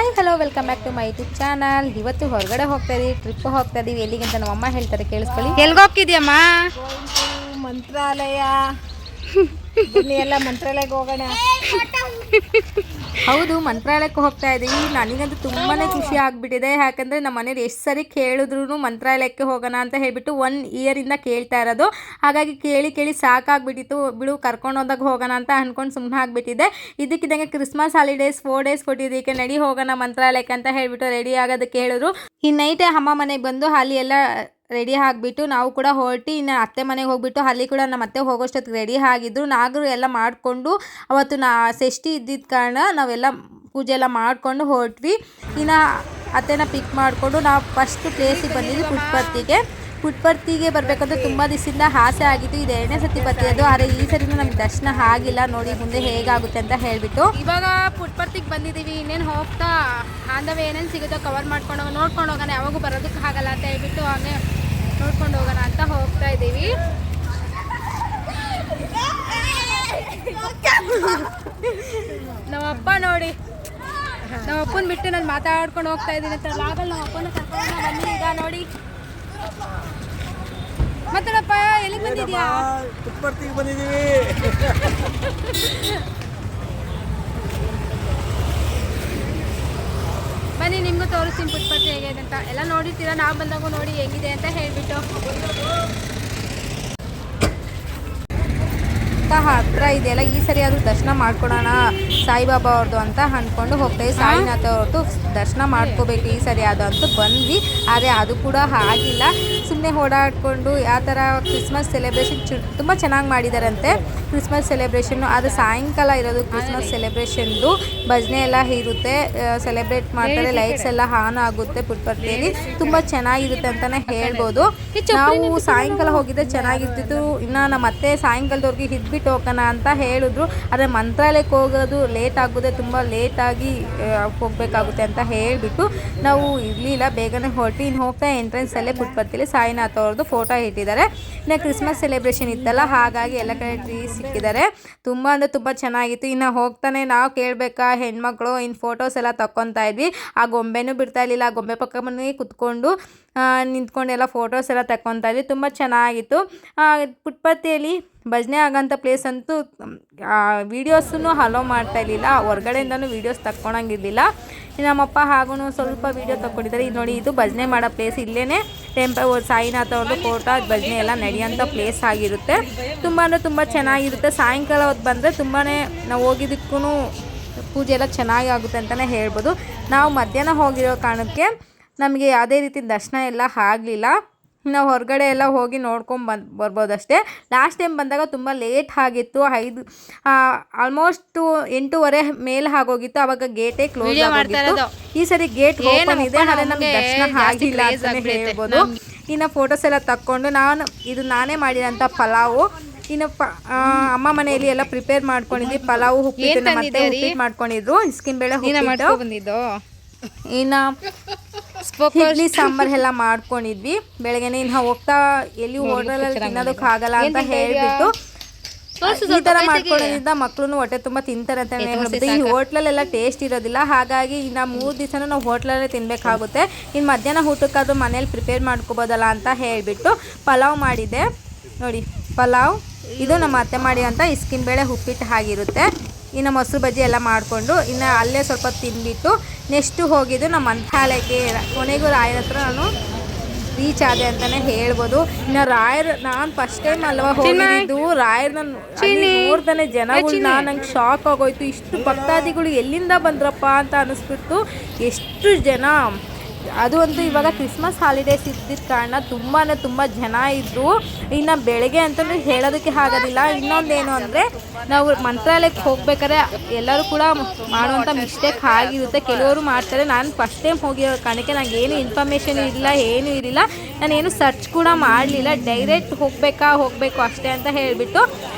Hi hello welcome back to my YouTube channel. ಇವತ್ತು ಹೊರಗಡೆ ಹೋಗ್ತಾ ಇದೀವಿ, ಟ್ರಿಪ್ ಹೋಗ್ತಾ ಇದೀವಿ. ಎಲ್ಲಿಗೆ ಅಂತ ನಮ್ಮ ಅಮ್ಮ ಹೇಳ್ತಾರೆ, ಕೇಳಿಸ್ಕೊಳ್ಳಿ. ಎಲ್ಲಿಗೆ ಹೋಗ್ತಿದ್ಯಮ್ಮ? ಮಂತ್ರಾಲಯ. ಎಲ್ಲ ಮಂತ್ರಾಲಯಕ್ಕೆ ಹೋಗೋಣ. ಹೌದು, ಮಂತ್ರಾಲಯಕ್ಕೆ ಹೋಗ್ತಾ ಇದ್ದೀವಿ. ನನಗಂತೂ ತುಂಬಾ ಖುಷಿ ಆಗಿಬಿಟ್ಟಿದೆ. ಯಾಕಂದರೆ ನಮ್ಮ ಮನೇಲಿ ಎಷ್ಟು ಸರಿ ಕೇಳಿದ್ರು ಮಂತ್ರಾಲಯಕ್ಕೆ ಹೋಗೋಣ ಅಂತ ಹೇಳಿಬಿಟ್ಟು 1 ಇಯರಿಂದ ಕೇಳ್ತಾ ಇರೋದು. ಹಾಗಾಗಿ ಕೇಳಿ ಕೇಳಿ ಸಾಕಾಗ್ಬಿಟ್ಟಿತ್ತು. ಬಿಡು, ಕರ್ಕೊಂಡು ಹೋದಾಗ ಹೋಗೋಣ ಅಂತ ಅಂದ್ಕೊಂಡು ಸುಮ್ಮನೆ ಆಗಿಬಿಟ್ಟಿದೆ. ಇದಕ್ಕಿದ್ದಂಗೆ ಕ್ರಿಸ್ಮಸ್ ಹಾಲಿಡೇಸ್ 4 ಡೇಸ್ ಕೊಟ್ಟಿದ್ದಕ್ಕೆ ನಡಿ ಹೋಗೋಣ ಮಂತ್ರಾಲಯಕ್ಕೆ ಅಂತ ಹೇಳಿಬಿಟ್ಟು ರೆಡಿ ಆಗೋದಕ್ಕೆ ಹೇಳಿದ್ರು. ಈ ನೈಟೇ ಅಮ್ಮ ಮನೆಗೆ ಬಂದು ಅಲ್ಲಿ ಎಲ್ಲ ರೆಡಿ ಆಗಿಬಿಟ್ಟು ನಾವು ಕೂಡ ಹೊರಟಿ ಇನ್ನು ಅತ್ತೆ ಮನೆಗೆ ಹೋಗಿಬಿಟ್ಟು ಅಲ್ಲಿ ಕೂಡ ನಮ್ಮ ಅತ್ತೆ ಹೋಗೋಷ್ಟೊತ್ತಿಗೆ ರೆಡಿ ಆಗಿದ್ರು. ನಾಗರು ಎಲ್ಲ ಮಾಡಿಕೊಂಡು ಅವತ್ತು ಷಷ್ಠಿ ಇದ್ದಿದ್ದ ಕಾರಣ ನಾವೆಲ್ಲ ಪೂಜೆ ಎಲ್ಲ ಮಾಡಿಕೊಂಡು ಹೊರಟ್ವಿ. ಇನ್ನು ಅತ್ತೆನ ಪಿಕ್ ಮಾಡಿಕೊಂಡು ನಾವು ಫಸ್ಟ್ ಪ್ಲೇಸಿಗೆ ಬಂದಿದ್ವಿ ಪುಟ್ಪರ್ತಿಗೆ ಬರಬೇಕಂತ ತುಂಬ ದಿವಸದಿಂದ ಆಸೆ ಆಗಿತ್ತು. ಇದು 2ನೇ ಸತಿ ಬರ್ತಿರೋದು. ಆದರೆ ಈ ಸರಿನೂ ನಮ್ಗೆ ದರ್ಶನ ಆಗಿಲ್ಲ. ನೋಡಿ ಮುಂದೆ ಹೇಗಾಗುತ್ತೆ ಅಂತ ಹೇಳಿಬಿಟ್ಟು ಇವಾಗ ಪುಟ್ಪರ್ತಿಗೆ ಬಂದಿದ್ದೀವಿ. ಇನ್ನೇನು ಹೋಗ್ತಾ ಆಂದವೇ ಏನೇನು ಸಿಗುತ್ತೋ ಕವರ್ ನೋಡ್ಕೊಂಡು ಹೋಗೋಣ. ಯಾವಾಗೂ ಬರೋದಕ್ಕೆ ಆಗಲ್ಲ ಅಂತ ಹೇಳ್ಬಿಟ್ಟು ಹಾಗೆ ನೋಡ್ಕೊಂಡು ಹೋಗೋಣ ಅಂತ ಹೋಗ್ತಾ ಇದ್ದೀವಿ. ನಮ್ಮಪ್ಪ ನೋಡಿ, ನಮ್ಮಪ್ಪನ ಬಿಟ್ಟು ನಾನು ಮಾತಾಡ್ಕೊಂಡು ಹೋಗ್ತಾ ಇದ್ದೀನಿ ಅಂತ ಲಾಗಲ್ಲಿ ನಮ್ಮಪ್ಪನ ಕರ್ಕೊಂಡು ಬನ್ನಿ. ಈಗ ನೋಡಿ ಮಾತಾಡಪ್ಪ, ಎಲ್ಲಿಗೆ ಬಂದಿದ್ಯಾ? ಪುಟ್ಪರ್ತಿಗೆ ಬಂದಿದ್ದೀವಿ. ಬನ್ನಿ, ನಿಮಗೂ ತೋರಿಸ್ತೀನಿ ಪುಟ್ಪರ್ತಿ ಹೇಗಿದೆ ಅಂತ. ಎಲ್ಲ ನೋಡಿರ್ತೀರ, ನಾವು ಬಂದಾಗೂ ನೋಡಿ ಹೇಗಿದೆ ಅಂತ ಹೇಳಿಬಿಟ್ಟು. ಹತ್ರ ಇದೆಯಲ್ಲ, ಈ ಸರಿ ಆದರೂ ದರ್ಶನ ಮಾಡ್ಕೊಳೋಣ ಸಾಯಿಬಾಬಾ ಅವ್ರದ್ದು ಅಂತ ಅಂದ್ಕೊಂಡು ಹೋಗ್ತಾಯಿದ್ವಿ. ಸಾಯಿನಾಥ ಅವ್ರದ್ದು ದರ್ಶನ ಮಾಡ್ಕೋಬೇಕು ಈ ಸರಿ ಅದು ಅಂತ ಬಂದ್ವಿ. ಆದರೆ ಅದು ಕೂಡ ಆಗಿಲ್ಲ. ಸುಮ್ಮನೆ ಓಡಾಡಿಕೊಂಡು ಯಾವ ಥರ ಕ್ರಿಸ್ಮಸ್ ಸೆಲೆಬ್ರೇಷನ್ ತುಂಬ ಚೆನ್ನಾಗಿ ಮಾಡಿದಾರಂತೆ. ಕ್ರಿಸ್ಮಸ್ ಸೆಲೆಬ್ರೇಷನ್ನು ಅದು ಸಾಯಂಕಾಲ ಇರೋದು. ಕ್ರಿಸ್ಮಸ್ ಸೆಲೆಬ್ರೇಷನ್ದು ಭಜನೆ ಎಲ್ಲ ಇರುತ್ತೆ, ಸೆಲೆಬ್ರೇಟ್ ಮಾಡ್ತಾರೆ, ಲೈಟ್ಸ್ ಎಲ್ಲ ಆನ್ ಆಗುತ್ತೆ. ಪುಟ್ಪರ್ತಿಯಲ್ಲಿ ತುಂಬ ಚೆನ್ನಾಗಿರುತ್ತೆ ಅಂತಲೇ ಹೇಳ್ಬೋದು. ನಾವು ಸಾಯಂಕಾಲ ಹೋಗಿದ್ದೆ ಚೆನ್ನಾಗಿರ್ತಿತ್ತು. ಇನ್ನು ನಮ್ಮ ಅತ್ತೆ ಸಾಯಂಕಾಲದವ್ರಿಗೆ ಇದ್ಬಿಟ್ಟು ಹೋಗೋಣ ಅಂತ ಹೇಳಿದ್ರು. ಆದರೆ ಮಂತ್ರಾಲಯಕ್ಕೆ ಹೋಗೋದು ಲೇಟ್ ಆಗುತ್ತೆ, ತುಂಬ ಲೇಟಾಗಿ ಹೋಗಬೇಕಾಗುತ್ತೆ ಅಂತ ಹೇಳಿಬಿಟ್ಟು ನಾವು ಇರಲಿಲ್ಲ, ಬೇಗನೆ ಹೊರಟು ಇನ್ನು ಹೋಗ್ತಾ ಎಂಟ್ರೆನ್ಸಲ್ಲೇ ಪುಟ್ಪರ್ತಿಯಲ್ಲಿ ಸಾಯಿನಾಥ ಅವ್ರದ್ದು ಫೋಟೋ ಇಟ್ಟಿದ್ದಾರೆ. ಇನ್ನು ಕ್ರಿಸ್ಮಸ್ ಸೆಲೆಬ್ರೇಷನ್ ಇತ್ತಲ್ಲ, ಹಾಗಾಗಿ ಎಲ್ಲ ಕಡೆ ಟ್ರೀಸ್ ಸಿಕ್ಕಿದ್ದಾರೆ. ತುಂಬ ಅಂದರೆ ತುಂಬ ಚೆನ್ನಾಗಿತ್ತು. ಇನ್ನು ಹೋಗ್ತಾನೆ ನಾವು ಕೇಳಬೇಕಾ ಹೆಣ್ಮಕ್ಳು ಇನ್ನು ಫೋಟೋಸ್ ಎಲ್ಲ ತಗೊತಾ ಇದ್ವಿ. ಆ ಗೊಂಬೆನೂ ಬಿಡ್ತಾ ಇರಲಿಲ್ಲ. ಆ ಗೊಂಬೆ ಪಕ್ಕ ಮನೆ ಕುತ್ಕೊಂಡು ನಿಂತ್ಕೊಂಡೆಲ್ಲ ಫೋಟೋಸ್ ಎಲ್ಲ ತಗೊತಾ ಇದ್ವಿ. ತುಂಬ ಚೆನ್ನಾಗಿತ್ತು. ಪುಟ್ಪರ್ತಿಯಲ್ಲಿ ಭಜನೆ ಆಗೋಂಥ ಪ್ಲೇಸ್ ಅಂತೂ ವೀಡಿಯೋಸನ್ನು ಅಲೋ ಮಾಡ್ತಾ ಇರಲಿಲ್ಲ. ಹೊರಗಡೆಯಿಂದನೂ ವೀಡಿಯೋಸ್ ತಕ್ಕೊಳಂಗಿರಲಿಲ್ಲ. ನಮ್ಮಪ್ಪ ಹಾಗೂ ಸ್ವಲ್ಪ ವೀಡಿಯೋ ತಗೊಂಡಿದ್ದಾರೆ. ಇದು ನೋಡಿ, ಇದು ಭಜನೆ ಮಾಡೋ ಪ್ಲೇಸ್. ಇಲ್ಲೇ ಸಾಯಿನಾಥ ಅವ್ರದ್ದು ಫೋಟೋ ಭಜನೆ ಎಲ್ಲ ನಡೆಯೋಂಥ ಪ್ಲೇಸ್ ಆಗಿರುತ್ತೆ. ತುಂಬ ಅಂದರೆ ತುಂಬ ಚೆನ್ನಾಗಿರುತ್ತೆ. ಸಾಯಂಕಾಲ ಹೊತ್ತು ಬಂದರೆ ತುಂಬಾ ನಾವು ಹೋಗಿದ್ದಕ್ಕೂ ಪೂಜೆ ಎಲ್ಲ ಚೆನ್ನಾಗಿ ಆಗುತ್ತೆ ಅಂತಲೇ ಹೇಳ್ಬೋದು. ನಾವು ಮಧ್ಯಾಹ್ನ ಹೋಗಿರೋ ಕಾರಣಕ್ಕೆ ನಮಗೆ ಯಾವುದೇ ರೀತಿ ದರ್ಶನ ಎಲ್ಲ ಆಗಲಿಲ್ಲ. ನಾವು ಹೊರಗಡೆ ಎಲ್ಲ ಹೋಗಿ ನೋಡ್ಕೊಂಡು ಬರ್ಬೋದಷ್ಟೇ. ಲಾಸ್ಟ್ ಟೈಮ್ ಬಂದಾಗ ತುಂಬ ಲೇಟ್ ಆಗಿತ್ತು. ಆಲ್ಮೋಸ್ಟ್ 8:30 ಮೇಲೆ ಆಗೋಗಿತ್ತು. ಆವಾಗ ಗೇಟೇ ಕ್ಲೋಸ್ ಆಗಿತ್ತು. ಈ ಸರಿ ಗೇಟ್ ಓಪನ್ ಇದೆ, ಆದರೆ ನಮಗೆ ದರ್ಶನ ಆಗಿಲ್ಲ ಅಂತಲೇ ಹೇಳ್ಬೋದು. ಇನ್ನು ಫೋಟೋಸ್ ಎಲ್ಲ ತಕ್ಕೊಂಡು ನಾನೇ ಮಾಡಿರೋಂಥ ಪಲಾವು. ಇನ್ನು ಅಮ್ಮ ಮನೆಯಲ್ಲಿ ಎಲ್ಲ ಪ್ರಿಪೇರ್ ಮಾಡ್ಕೊಂಡಿದ್ವಿ. ಪಲಾವು, ಉಪ್ಪಿಟ್ಟು, ಮತ್ತೆ ಉಪ್ಪಿಟ್ಟು ಮಾಡ್ಕೊಂಡಿದ್ರು. ಇಸ್ಕಿಂಬೇಳೆ ಬಂದಿದ್ದು. ಇನ್ನು ಇಡ್ಲಿ ಸಾಂಬಾರ್ ಎಲ್ಲ ಮಾಡ್ಕೊಂಡಿದ್ವಿ ಬೆಳಗ್ಗೆನೆ. ಇನ್ನು ಹೋಗ್ತಾ ಎಲ್ಲಿ ಹೋಟೆಲಲ್ಲಿ ತಿನ್ನೋದಕ್ಕಾಗಲ್ಲ ಅಂತ ಹೇಳಿಬಿಟ್ಟು ಈ ಥರ ಮಾಡ್ಕೊಳ್ಳೋದ್ರಿಂದ ಮಕ್ಕಳು ಹೊಟ್ಟೆ ತುಂಬ ತಿಂತಾರೆ ಅಂತ ಹೇಳ್ಬೋದು. ಈ ಹೋಟ್ಲಲ್ಲೆಲ್ಲ ಟೇಸ್ಟ್ ಇರೋದಿಲ್ಲ. ಹಾಗಾಗಿ ಇನ್ನು 3 ದಿವಸನೂ ನಾವು ಹೋಟ್ಲಲ್ಲೇ ತಿನ್ನಬೇಕಾಗುತ್ತೆ. ಇನ್ನು ಮಧ್ಯಾಹ್ನ ಊಟಕ್ಕಾದ್ರೂ ಮನೇಲಿ ಪ್ರಿಪೇರ್ ಮಾಡ್ಕೋಬೋದಲ್ಲ ಅಂತ ಹೇಳಿಬಿಟ್ಟು ಪಲಾವ್ ಮಾಡಿದ್ದೆ. ನೋಡಿ, ಪಲಾವ್ ಇದು ನಮ್ಮ ಅತ್ತೆ ಮಾಡಿರೋಂಥ ಇಸ್ಕಿಂಬೇಳೆ ಉಪ್ಪಿಟ್ಟು ಆಗಿರುತ್ತೆ. ಇನ್ನು ಮೊಸರು ಬಜ್ಜಿ ಎಲ್ಲ ಮಾಡಿಕೊಂಡು ಇನ್ನು ಅಲ್ಲೇ ಸ್ವಲ್ಪ ತಿಂದ್ಬಿಟ್ಟು ನೆಕ್ಸ್ಟು ಹೋಗಿದ್ದು ನಮ್ಮ ಮಂತ್ರಾಲಯಕ್ಕೆ. ಕೊನೆಗೂ ರಾಯರ ಹತ್ರ ನಾನು ರೀಚ್ ಆದೆ ಅಂತಲೇ ಹೇಳ್ಬೋದು. ಇನ್ನು ನಾನು ಫಸ್ಟ್ ಟೈಮ್ ಅಲ್ವಾ ಹೋಗಿದ್ದು. ರಾಯರನ್ನ ನೋಡ್ತಾನೆ ಜನಗಳನ್ನ ನಂಗೆ ಶಾಕ್ ಆಗೋಯ್ತು. ಇಷ್ಟು ಭಕ್ತಾದಿಗಳು ಎಲ್ಲಿಂದ ಬಂದ್ರಪ್ಪ ಅಂತ ಅನ್ನಿಸ್ಬಿಟ್ಟು. ಎಷ್ಟು ಜನ, ಅದು ಅಂತೂ ಇವಾಗ ಕ್ರಿಸ್ಮಸ್ ಹಾಲಿಡೇಸ್ ಇದ್ದಿದ್ದ ಕಾರಣ ತುಂಬಾ ತುಂಬ ಜನ ಇದ್ದರು. ಇನ್ನು ಬೆಳಗ್ಗೆ ಅಂತಲೂ ಹೇಳೋದಕ್ಕೆ ಆಗೋದಿಲ್ಲ. ಇನ್ನೊಂದೇನು ಅಂದರೆ, ನಾವು ಮಂತ್ರಾಲಯಕ್ಕೆ ಹೋಗ್ಬೇಕಾದ್ರೆ ಎಲ್ಲರೂ ಕೂಡ ಮಾಡುವಂಥ ಮಿಸ್ಟೇಕ್ ಆಗಿರುತ್ತೆ. ಕೆಲವರು ಮಾಡ್ತಾರೆ. ನಾನು ಫಸ್ಟ್ ಟೈಮ್ ಹೋಗಿರೋ ಕಾರಣಕ್ಕೆ ನನಗೇನು ಇನ್ಫಾರ್ಮೇಷನ್ ಇಲ್ಲ, ಏನೂ ಇರಲಿಲ್ಲ. ನಾನೇನು ಸರ್ಚ್ ಕೂಡ ಮಾಡಲಿಲ್ಲ. ಡೈರೆಕ್ಟ್ ಹೋಗಬೇಕು ಅಷ್ಟೇ ಅಂತ ಹೇಳಿಬಿಟ್ಟು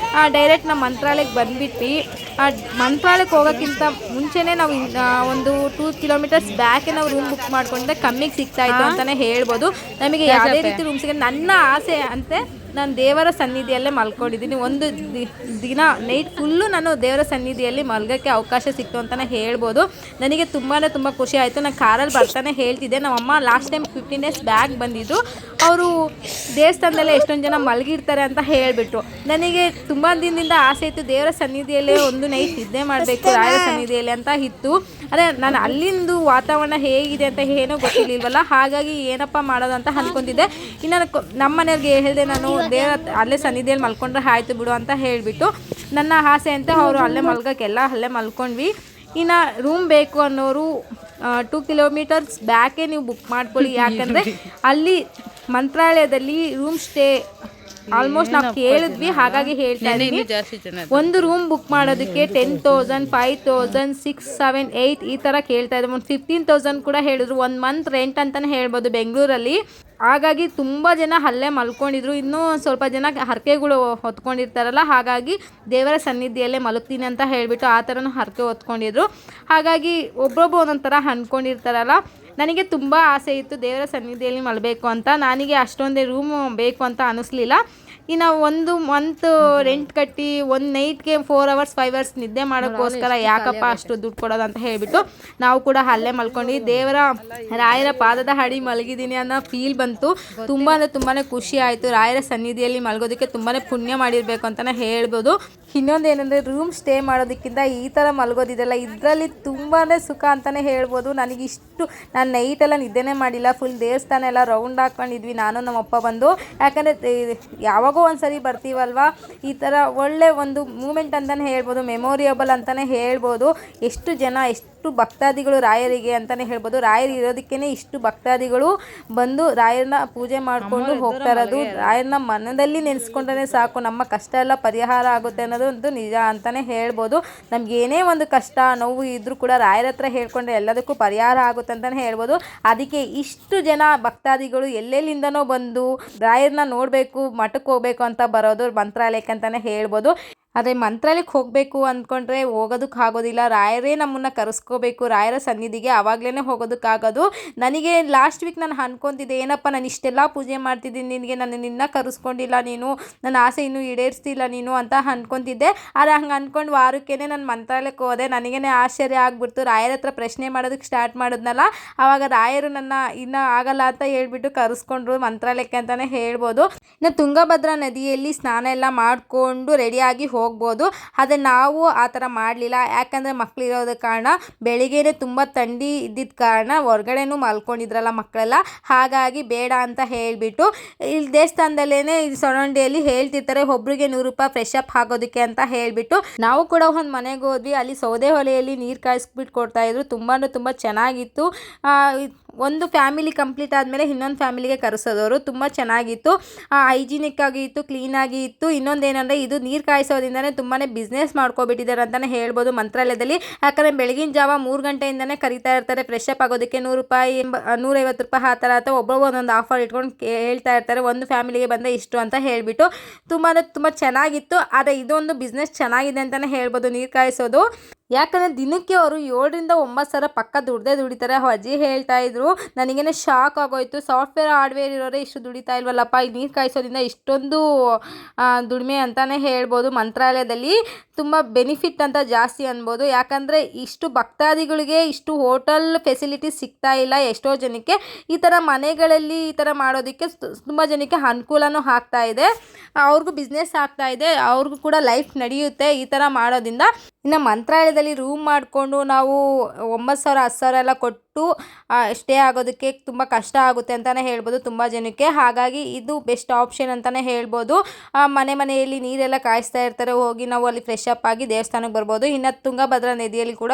ಡೈರೆಕ್ಟ್ ನಮ್ಮ ಮಂತ್ರಾಲಯಕ್ಕೆ ಬಂದುಬಿಟ್ವಿ. ಮಂತ್ರಾಲಯಕ್ಕೆ ಹೋಗೋಕ್ಕಿಂತ ಮುಂಚೆನೇ ನಾವು ಒಂದು 2 ಕಿಲೋಮೀಟರ್ಸ್ ಬ್ಯಾಕೆ ನಾವು ರೂಮ್ ಬುಕ್ ಮಾಡ್ಕೊಂಡ್ರೆ ಕಮ್ಮಿಗೆ ಸಿಗ್ತಾಯಿತ್ತು ಅಂತಲೇ ಹೇಳ್ಬೋದು. ನಮಗೆ ಯಾವುದೇ ರೀತಿ ರೂಮ್ ಸಿಗೋದು ನನ್ನ ಆಸೆ ಅಂತೆ ನಾನು ದೇವರ ಸನ್ನಿಧಿಯಲ್ಲೇ ಮಲ್ಕೊಂಡಿದ್ದೀನಿ. ಒಂದು ದಿನ ನೈಟ್ ಫುಲ್ಲು ನಾನು ದೇವರ ಸನ್ನಿಧಿಯಲ್ಲಿ ಮಲ್ಗೋಕ್ಕೆ ಅವಕಾಶ ಸಿಕ್ತು ಅಂತಲೇ ಹೇಳ್ಬೋದು. ನನಗೆ ತುಂಬ ಖುಷಿ ಆಯಿತು. ನಾನು ಕಾರಲ್ಲಿ ಬರ್ತಾನೆ ಹೇಳ್ತಿದ್ದೆ, ನಮ್ಮಮ್ಮ ಲಾಸ್ಟ್ ಟೈಮ್ 15 ಡೇಸ್ ಬ್ಯಾಕ್ ಬಂದಿದ್ದು, ಅವರು ದೇವಸ್ಥಾನದಲ್ಲೇ ಎಷ್ಟೊಂದು ಜನ ಮಲಗಿರ್ತಾರೆ ಅಂತ ಹೇಳಿಬಿಟ್ರು. ನನಗೆ ತುಂಬ ದಿನದಿಂದ ಆಸೆ ಇತ್ತು ದೇವರ ಸನ್ನಿಧಿಯಲ್ಲೇ ಒಂದು ನೈಟ್ ನಿದ್ದೆ ಮಾಡಬೇಕು ರಾಯರ ಸನ್ನಿಧಿಯಲ್ಲಿ ಅಂತ ಇತ್ತು. ಅದೇ ನಾನು ಅಲ್ಲಿಂದು ವಾತಾವರಣ ಹೇಗಿದೆ ಅಂತ ಏನೂ ಗೊತ್ತಿರಲಿಲ್ವಲ್ಲ, ಹಾಗಾಗಿ ಏನಪ್ಪ ಮಾಡೋದು ಅಂತ ಅಂದ್ಕೊಂಡಿದ್ದೆ. ಇನ್ನು ನಮ್ಮ ಮನೆಯವ್ರಿಗೆ ಹೇಳಿದೆ, ನಾನು ದೇವರ ಅಲ್ಲೇ ಸನ್ನಿಧಿಯಲ್ಲಿ ಮಲ್ಕೊಂಡ್ರೆ ಆಯಿತು ಬಿಡು ಅಂತ ಹೇಳಿಬಿಟ್ಟು, ನನ್ನ ಆಸೆ ಅಂತ ಅವರು ಅಲ್ಲೇ ಮಲ್ಗೋಕ್ಕೆಲ್ಲ ಅಲ್ಲೇ ಮಲ್ಕೊಂಡ್ವಿ. ಇನ್ನು ರೂಮ್ ಬೇಕು ಅನ್ನೋರು 2 ಕಿಲೋಮೀಟರ್ಸ್ ಬ್ಯಾಕೇ ನೀವು ಬುಕ್ ಮಾಡ್ಕೊಳ್ಳಿ. ಯಾಕಂದರೆ ಅಲ್ಲಿ ಮಂತ್ರಾಲಯದಲ್ಲಿ ರೂಮ್ ಸ್ಟೇ ಆಲ್ಮೋಸ್ಟ್ ನಾವು ಕೇಳಿದ್ವಿ, ಹಾಗಾಗಿ ಹೇಳ್ತಾ ಇದ್ದೀನಿ. ಒಂದು ರೂಮ್ ಬುಕ್ ಮಾಡೋದಕ್ಕೆ 10,000, 5,000, 6, 7, 8 ಈ ಥರ ಕೇಳ್ತಾ ಇದ್ದಾರೆ. ಒಂದು 15,000 ಕೂಡ ಹೇಳಿದ್ರು. 1 ಮಂತ್ ರೆಂಟ್ ಅಂತಲೇ ಹೇಳ್ಬೋದು ಬೆಂಗಳೂರಲ್ಲಿ. ಹಾಗಾಗಿ ತುಂಬ ಜನ ಅಲ್ಲೇ ಮಲ್ಕೊಂಡಿದ್ರು. ಇನ್ನೂ ಸ್ವಲ್ಪ ಜನ ಹರಕೆಗಳು ಹೊತ್ಕೊಂಡಿರ್ತಾರಲ್ಲ, ಹಾಗಾಗಿ ದೇವರ ಸನ್ನಿಧಿಯಲ್ಲೇ ಮಲಗ್ತೀನಿ ಅಂತ ಹೇಳಿಬಿಟ್ಟು ಆ ಥರನೂ ಹರಕೆ ಹೊತ್ಕೊಂಡಿದ್ರು. ಹಾಗಾಗಿ ಒಬ್ಬೊಬ್ಬರು ಒಂದೊಂದು ಥರ ಅಂದ್ಕೊಂಡಿರ್ತಾರಲ್ಲ. ನನಗೆ ತುಂಬ ಆಸೆ ಇತ್ತು ದೇವರ ಸನ್ನಿಧಿಯಲ್ಲಿ ಮಲಗಬೇಕು ಅಂತ. ನನಗೆ ಅಷ್ಟೊಂದೇ ರೂಮ್ ಬೇಕು ಅಂತ ಅನ್ನಿಸ್ಲಿಲ್ಲ. ಇನ್ನು 1 ಮಂತ್ ರೆಂಟ್ ಕಟ್ಟಿ ಒಂದು ನೈಟ್ಗೆ 4 hours 5 hours ನಿದ್ದೆ ಮಾಡೋಕ್ಕೋಸ್ಕರ ಯಾಕಪ್ಪ ಅಷ್ಟು ದುಡ್ಡು ಕೊಡೋದು ಅಂತ ಹೇಳಿಬಿಟ್ಟು ನಾವು ಕೂಡ ಅಲ್ಲೇ ಮಲ್ಕೊಂಡು ದೇವರ ರಾಯರ ಪಾದದ ಅಡಿ ಮಲಗಿದ್ದೀನಿ ಅನ್ನೋ ಫೀಲ್ ಬಂತು. ತುಂಬ ಅಂದರೆ ತುಂಬಾ ಖುಷಿ ಆಯಿತು. ರಾಯರ ಸನ್ನಿಧಿಯಲ್ಲಿ ಮಲಗೋದಕ್ಕೆ ತುಂಬಾ ಪುಣ್ಯ ಮಾಡಿರಬೇಕು ಅಂತಲೇ ಹೇಳ್ಬೋದು. ಇನ್ನೊಂದೇನೆಂದರೆ ರೂಮ್ ಸ್ಟೇ ಮಾಡೋದಕ್ಕಿಂತ ಈ ಥರ ಮಲಗೋದಿದೆಲ್ಲ ಇದರಲ್ಲಿ ತುಂಬಾ ಸುಖ ಅಂತಲೇ ಹೇಳ್ಬೋದು. ನನಗಿಷ್ಟು ನಾನು ನೈಟೆಲ್ಲ ನಿದ್ದೆನೇ ಮಾಡಿಲ್ಲ. ಫುಲ್ ದೇವಸ್ಥಾನ ಎಲ್ಲ ರೌಂಡ್ ಹಾಕ್ಕೊಂಡಿದ್ವಿ ನಾನು ನಮ್ಮಪ್ಪ ಬಂದು. ಯಾಕಂದರೆ ಯಾವಾಗೋ ಒಂದು ಸರಿ ಬರ್ತೀವಲ್ವ, ಈ ಥರ ಒಳ್ಳೆ ಒಂದು ಮೂಮೆಂಟ್ ಅಂತಲೇ ಹೇಳ್ಬೋದು, ಮೆಮೊರಿಯಬಲ್ ಅಂತಲೇ ಹೇಳ್ಬೋದು. ಎಷ್ಟು ಜನ ಎಷ್ಟು ಭಕ್ತಾದಿಗಳು ರಾಯರಿಗೆ ಅಂತಲೇ ಹೇಳ್ಬೋದು. ರಾಯರು ಇರೋದಕ್ಕೇ ಇಷ್ಟು ಭಕ್ತಾದಿಗಳು ಬಂದು ರಾಯರನ್ನ ಪೂಜೆ ಮಾಡಿಕೊಂಡು ಹೋಗ್ತಾ ಇರೋದು. ರಾಯರನ್ನ ಮನದಲ್ಲಿ ನೆನೆಸ್ಕೊಂಡ್ರೆ ಸಾಕು, ನಮ್ಮ ಕಷ್ಟ ಎಲ್ಲ ಪರಿಹಾರ ಆಗುತ್ತೆ ಅನ್ನೋದು ಒಂದು ನಿಜ ಅಂತಲೇ ಹೇಳ್ಬೋದು. ನಮಗೇನೇ ಒಂದು ಕಷ್ಟ ನೋವು ಇದ್ದರೂ ಕೂಡ ರಾಯರ ಹತ್ರ ಹೇಳ್ಕೊಂಡ್ರೆ ಎಲ್ಲದಕ್ಕೂ ಪರಿಹಾರ ಆಗುತ್ತೆ ಅಂತಲೇ ಹೇಳ್ಬೋದು. ಅದಕ್ಕೆ ಇಷ್ಟು ಜನ ಭಕ್ತಾದಿಗಳು ಎಲ್ಲೆಲ್ಲಿಂದನೋ ಬಂದು ರಾಯರನ್ನ ನೋಡಬೇಕು, ಮಠಕ್ಕೆ ಹೋಗಬೇಕು ಅಂತ ಬರೋದು ಮಂತ್ರಾಲಯಕ್ಕೆ ಅಂತಲೇ ಹೇಳ್ಬೋದು. ಆದರೆ ಮಂತ್ರಾಲಯಕ್ಕೆ ಹೋಗಬೇಕು ಅಂದ್ಕೊಂಡ್ರೆ ಹೋಗೋದಕ್ಕಾಗೋದಿಲ್ಲ. ರಾಯರೇ ನಮ್ಮನ್ನು ಕರೆಸ್ಕೋಬೇಕು ರಾಯರ ಸನ್ನಿಧಿಗೆ, ಆವಾಗಲೇ ಹೋಗೋದಕ್ಕಾಗೋದು. ನನಗೆ ಲಾಸ್ಟ್ ವೀಕ್ ನಾನು ಅಂದ್ಕೊತಿದ್ದೆ, ಏನಪ್ಪ ನಾನು ಇಷ್ಟೆಲ್ಲ ಪೂಜೆ ಮಾಡ್ತಿದ್ದೀನಿ, ನಿನಗೆ ನಾನು ನಿನ್ನ ಕರೆಸ್ಕೊಂಡಿಲ್ಲ, ನೀನು ನನ್ನ ಆಸೆ ಇನ್ನೂ ಈಡೇರಿಸ್ತಿಲ್ಲ ನೀನು ಅಂತ ಅಂದ್ಕೊತಿದ್ದೆ. ಆದರೆ ಹಂಗೆ ಅಂದ್ಕೊಂಡು ವಾರಕ್ಕೇ ನಾನು ಮಂತ್ರಾಲಯಕ್ಕೆ ಹೋದೆ. ನನಗೇ ಆಶ್ಚರ್ಯ ಆಗ್ಬಿಡ್ತು. ರಾಯರ ಹತ್ರ ಪ್ರಶ್ನೆ ಮಾಡೋದಕ್ಕೆ ಸ್ಟಾರ್ಟ್ ಮಾಡಿದ್ನಲ್ಲ, ಆವಾಗ ರಾಯರು ನನ್ನ ಇನ್ನೂ ಆಗಲ್ಲ ಅಂತ ಹೇಳ್ಬಿಟ್ಟು ಕರೆಸ್ಕೊಂಡ್ರು ಮಂತ್ರಾಲಯಕ್ಕೆ ಅಂತಲೇ ಹೇಳ್ಬೋದು. ಇನ್ನು ತುಂಗಭದ್ರಾ ನದಿಯಲ್ಲಿ ಸ್ನಾನ ಎಲ್ಲ ಮಾಡಿಕೊಂಡು ರೆಡಿಯಾಗಿ ಹೋಗ್ಬೋದು. ಆದರೆ ನಾವು ಆ ಥರ ಮಾಡಲಿಲ್ಲ. ಯಾಕಂದರೆ ಮಕ್ಕಳಿರೋದ ಕಾರಣ ಬೆಳಿಗ್ಗೆನೇ ತುಂಬ ಥಂಡಿ ಇದ್ದಿದ್ದ ಕಾರಣ ಹೊರಗಡೆನೂ ಮಲ್ಕೊಂಡಿದ್ರಲ್ಲ ಮಕ್ಕಳೆಲ್ಲ, ಹಾಗಾಗಿ ಬೇಡ ಅಂತ ಹೇಳಿಬಿಟ್ಟು ಇಲ್ಲಿ ದೇವಸ್ಥಾನದಲ್ಲೇ ಸೊರೌಂಡಿಯಲ್ಲಿ ಹೇಳ್ತಿರ್ತಾರೆ ಒಬ್ರಿಗೆ 100 ರೂಪಾಯಿ ಫ್ರೆಶ್ ಅಪ್ ಆಗೋದಕ್ಕೆ ಅಂತ ಹೇಳಿಬಿಟ್ಟು ನಾವು ಕೂಡ ಒಂದು ಮನೆಗೆ ಹೋದ್ವಿ. ಅಲ್ಲಿ ಸೌದೆ ಒಲೆಯಲ್ಲಿ ನೀರು ಕಾಯಿಸ್ಬಿಟ್ಟು ಕೊಡ್ತಾಯಿದ್ರು. ತುಂಬ ಚೆನ್ನಾಗಿತ್ತು. ಒಂದು ಫ್ಯಾಮಿಲಿ ಕಂಪ್ಲೀಟ್ ಆದಮೇಲೆ ಇನ್ನೊಂದು ಫ್ಯಾಮಿಲಿಗೆ ಕರೆಸೋದವರು. ತುಂಬ ಚೆನ್ನಾಗಿತ್ತು, ಹೈಜಿನಿಕ್ ಆಗಿ ಇತ್ತು, ಕ್ಲೀನಾಗಿ ಇತ್ತು. ಇನ್ನೊಂದೇನೆಂದರೆ ಇದು ನೀರು ಕಾಯಿಸೋದ್ರಿಂದನೇ ತುಂಬಾ ಬಿಸ್ನೆಸ್ ಮಾಡ್ಕೊಬಿಟ್ಟಿದ್ದಾರೆ ಅಂತಲೇ ಹೇಳ್ಬೋದು ಮಂತ್ರಾಲಯದಲ್ಲಿ. ಯಾಕಂದರೆ ಬೆಳಗಿನ ಜಾವ 3 ಗಂಟೆಯಿಂದನೇ ಕರೀತಾ ಇರ್ತಾರೆ ಫ್ರೆಶ್ ಅಪ್ ಆಗೋದಕ್ಕೆ. 100 ರೂಪಾಯಿ 150 ರೂಪಾಯಿ ಆ ಥರ ಅಥವಾ ಒಬ್ಬೊಬ್ಬರು ಒಂದೊಂದು ಆಫರ್ ಇಟ್ಕೊಂಡು ಹೇಳ್ತಾ ಇರ್ತಾರೆ, ಒಂದು ಫ್ಯಾಮಿಲಿಗೆ ಬಂದರೆ ಇಷ್ಟು ಅಂತ ಹೇಳಿಬಿಟ್ಟು. ತುಂಬ ಚೆನ್ನಾಗಿತ್ತು. ಆದರೆ ಇದೊಂದು ಬಿಸ್ನೆಸ್ ಚೆನ್ನಾಗಿದೆ ಅಂತಲೇ ಹೇಳ್ಬೋದು ನೀರು ಕಾಯಿಸೋದು. ಯಾಕಂದರೆ ದಿನಕ್ಕೆ ಅವರು 7 ರಿಂದ 9 ಸಾವಿರ ಪಕ್ಕ ದುಡಿತಾರೆ. ಅಜ್ಜಿ ಹೇಳ್ತಾ ಇದ್ರು, ನನಗೇನೆ ಶಾಕ್ ಆಗೋಯ್ತು. ಸಾಫ್ಟ್ವೇರ್ ಹಾರ್ಡ್ವೇರ್ ಇರೋರೇ ಇಷ್ಟು ದುಡಿತಾ ಇಲ್ವಲ್ಲಪ್ಪ, ಈ ನೀರು ಕಾಯಿಸೋದ್ರಿಂದ ಇಷ್ಟೊಂದು ದುಡಿಮೆ ಅಂತಲೇ ಹೇಳ್ಬೋದು. ಮಂತ್ರಾಲಯದಲ್ಲಿ ತುಂಬ ಬೆನಿಫಿಟ್ ಅಂತ ಜಾಸ್ತಿ ಅನ್ಬೋದು. ಯಾಕಂದರೆ ಇಷ್ಟು ಭಕ್ತಾದಿಗಳಿಗೆ ಇಷ್ಟು ಹೋಟೆಲ್ ಫೆಸಿಲಿಟೀಸ್ ಸಿಗ್ತಾ ಇಲ್ಲ ಎಷ್ಟೋ ಜನಕ್ಕೆ. ಈ ಥರ ಮನೆಗಳಲ್ಲಿ ಈ ಥರ ಮಾಡೋದಕ್ಕೆ ತುಂಬ ಜನಕ್ಕೆ ಅನುಕೂಲನೂ ಆಗ್ತಾ ಇದೆ, ಅವ್ರಿಗೂ ಬಿಸ್ನೆಸ್ ಆಗ್ತಾ ಇದೆ, ಅವ್ರಿಗೂ ಕೂಡ ಲೈಫ್ ನಡೆಯುತ್ತೆ ಈ ಥರ ಮಾಡೋದ್ರಿಂದ. ಇನ್ನು ಮಂತ್ರಾಲಯದಲ್ಲಿ ರೂಮ್ ಮಾಡಿಕೊಂಡು ನಾವು 9,000 10,000 ಎಲ್ಲ ಕೊಟ್ಟು ಸ್ಟೇ ಆಗೋದಕ್ಕೆ ತುಂಬ ಕಷ್ಟ ಆಗುತ್ತೆ ಅಂತಲೇ ಹೇಳ್ಬೋದು ತುಂಬ ಜನಕ್ಕೆ. ಹಾಗಾಗಿ ಇದು ಬೆಸ್ಟ್ ಆಪ್ಷನ್ ಅಂತಲೇ ಹೇಳ್ಬೋದು. ಮನೆಯಲ್ಲಿ ನೀರೆಲ್ಲ ಕಾಯಿಸ್ತಾ ಇರ್ತಾರೆ, ಹೋಗಿ ನಾವು ಅಲ್ಲಿ ಫ್ರೆಶ್ ಅಪ್ ಆಗಿ ದೇವಸ್ಥಾನಕ್ಕೆ ಬರ್ಬೋದು. ಇನ್ನು ತುಂಗಭದ್ರಾ ನದಿಯಲ್ಲಿ ಕೂಡ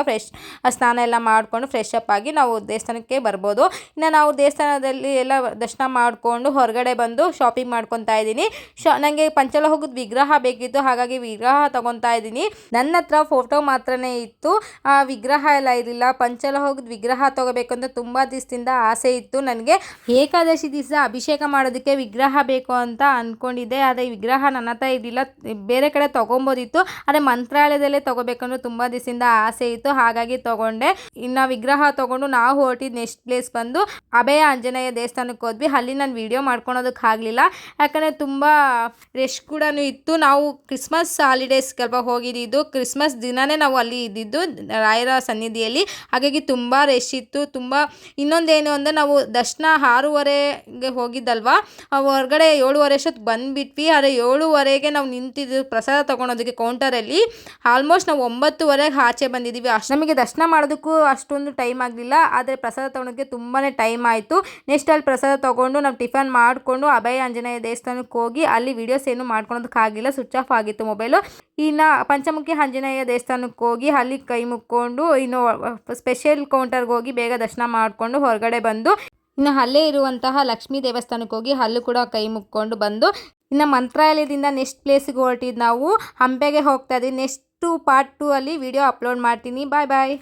ಸ್ನಾನ ಎಲ್ಲ ಮಾಡಿಕೊಂಡು ಫ್ರೆಶ್ ಅಪ್ ಆಗಿ ನಾವು ದೇವಸ್ಥಾನಕ್ಕೆ ಬರ್ಬೋದು. ಇನ್ನು ನಾವು ದೇವಸ್ಥಾನದಲ್ಲಿ ಎಲ್ಲ ದರ್ಶನ ಮಾಡಿಕೊಂಡು ಹೊರಗಡೆ ಬಂದು ಶಾಪಿಂಗ್ ಮಾಡ್ಕೊತಾ ಇದ್ದೀನಿ. ನನಗೆ ಪಂಚಲೋಹದ ವಿಗ್ರಹ ಬೇಕಿತ್ತು, ಹಾಗಾಗಿ ವಿಗ್ರಹ ತೊಗೊತಾ ಇದ್ದೀನಿ. ನನ್ನ ಹತ್ರ ಫೋಟೋ ಮಾತ್ರನೇ ಇತ್ತು, ವಿಗ್ರಹ ಎಲ್ಲ ಇರಲಿಲ್ಲ. ಪಂಚಲೋಹದ ವಿಗ್ರಹ ತೊಗೋಬೇಕು ಅಂತ ತುಂಬ ದಿವಸದಿಂದ ಆಸೆ ಇತ್ತು ನನಗೆ. ಏಕಾದಶಿ ದಿವಸ ಅಭಿಷೇಕ ಮಾಡೋದಕ್ಕೆ ವಿಗ್ರಹ ಬೇಕು ಅಂತ ಅಂದ್ಕೊಂಡಿದ್ದೆ. ಆದರೆ ಈ ವಿಗ್ರಹ ನನ್ನ ಹತ್ರ ಇರಲಿಲ್ಲ, ಬೇರೆ ಕಡೆ ತೊಗೊಬೋದಿತ್ತು. ಆದರೆ ಮಂತ್ರಾಲಯದಲ್ಲೇ ತೊಗೋಬೇಕಂದ್ರೆ ತುಂಬ ದಿವಸದಿಂದ ಆಸೆ ಇತ್ತು, ಹಾಗಾಗಿ ತೊಗೊಂಡೆ. ಇನ್ನು ವಿಗ್ರಹ ತೊಗೊಂಡು ನಾವು ಹೊರಟಿದ್ದು ನೆಕ್ಸ್ಟ್ ಪ್ಲೇಸ್ ಬಂದು ಅಭಯ ಆಂಜನೇಯ ದೇವಸ್ಥಾನಕ್ಕೆ ಹೋದ್ವಿ. ಅಲ್ಲಿ ನಾನು ವಿಡಿಯೋ ಮಾಡ್ಕೊಳೋದಕ್ಕೆ ಆಗಲಿಲ್ಲ, ಯಾಕಂದರೆ ತುಂಬ ರಶ್ ಕೂಡ ಇತ್ತು. ನಾವು ಕ್ರಿಸ್ಮಸ್ ಹಾಲಿಡೇಸ್ಗಲ್ವ ಹೋಗಿದ್ದು, ಕ್ರಿಸ್ಮಸ್ ದಿನವೇ ನಾವು ಅಲ್ಲಿ ಇದ್ದಿದ್ದು ರಾಯರ ಸನ್ನಿಧಿಯಲ್ಲಿ, ಹಾಗಾಗಿ ತುಂಬ ರಶ್ ಇತ್ತು. ತುಂಬ ಇನ್ನೊಂದೇನು ಅಂದರೆ ನಾವು ದರ್ಶನ 6:30ಗೆ ಹೋಗಿದ್ದಲ್ವಾ, ಹೊರಗಡೆ 7:30 ಅಷ್ಟೊತ್ತು ಬಂದುಬಿಟ್ವಿ. ಆದರೆ 7:30ಗೆ ನಾವು ನಿಂತಿದ್ದು ಪ್ರಸಾದ ತೊಗೊಳೋದಕ್ಕೆ ಕೌಂಟರಲ್ಲಿ. ಆಲ್ಮೋಸ್ಟ್ ನಾವು 9:30ಗೆ ಆಚೆ ಬಂದಿದ್ದೀವಿ. ನಮಗೆ ದರ್ಶನ ಮಾಡೋದಕ್ಕೂ ಅಷ್ಟೊಂದು ಟೈಮ್ ಆಗಲಿಲ್ಲ, ಆದರೆ ಪ್ರಸಾದ ತೊಗೊಳೋಕ್ಕೆ ತುಂಬಾ ಟೈಮ್ ಆಯಿತು. ನೆಕ್ಸ್ಟ್ ಅಲ್ಲಿ ಪ್ರಸಾದ ತೊಗೊಂಡು ನಾವು ಟಿಫನ್ ಮಾಡಿಕೊಂಡು ಅಭಯ ಆಂಜನೇಯ ದೇವಸ್ಥಾನಕ್ಕೆ ಹೋಗಿ ಅಲ್ಲಿ ವೀಡಿಯೋಸ್ ಏನು ಮಾಡ್ಕೊಳೋದಕ್ಕಾಗಿಲ್ಲ, ಸ್ವಿಚ್ ಆಫ್ ಆಗಿತ್ತು ಮೊಬೈಲು. ಇನ್ನು ಪಂಚಮುಖಿ ಆಂಜನೇಯ ದೇವಸ್ಥಾನಕ್ಕೆ ಹೋಗಿ ಅಲ್ಲಿ ಕೈ ಮುಕ್ಕೊಂಡು ಇನ್ನು ಸ್ಪೆಷಲ್ ಕೌಂಟರ್ಗೆ ಹೋಗಿ ಬೇಗ ದರ್ಶನ ಮಾಡಿಕೊಂಡು ಹೊರಗಡೆ ಬಂದು ಇನ್ನು ಅಲ್ಲೇ ಇರುವಂತಹ ಲಕ್ಷ್ಮೀ ದೇವಸ್ಥಾನಕ್ಕೆ ಹೋಗಿ ಅಲ್ಲೂ ಕೂಡ ಕೈ ಮುಕ್ಕೊಂಡು ಬಂದು ಇನ್ನು ಮಂತ್ರಾಲಯದಿಂದ ನೆಕ್ಸ್ಟ್ ಪ್ಲೇಸಿಗೆ ಹೊರಟಿದ್ದು ನಾವು ಹಂಪೆಗೆ ಹೋಗ್ತಾ ಇದ್ದೀವಿ. ನೆಕ್ಸ್ಟು ಪಾರ್ಟ್ 2 ಅಲ್ಲಿ ವಿಡಿಯೋ ಅಪ್ಲೋಡ್ ಮಾಡ್ತೀನಿ. ಬಾಯ್ ಬಾಯ್.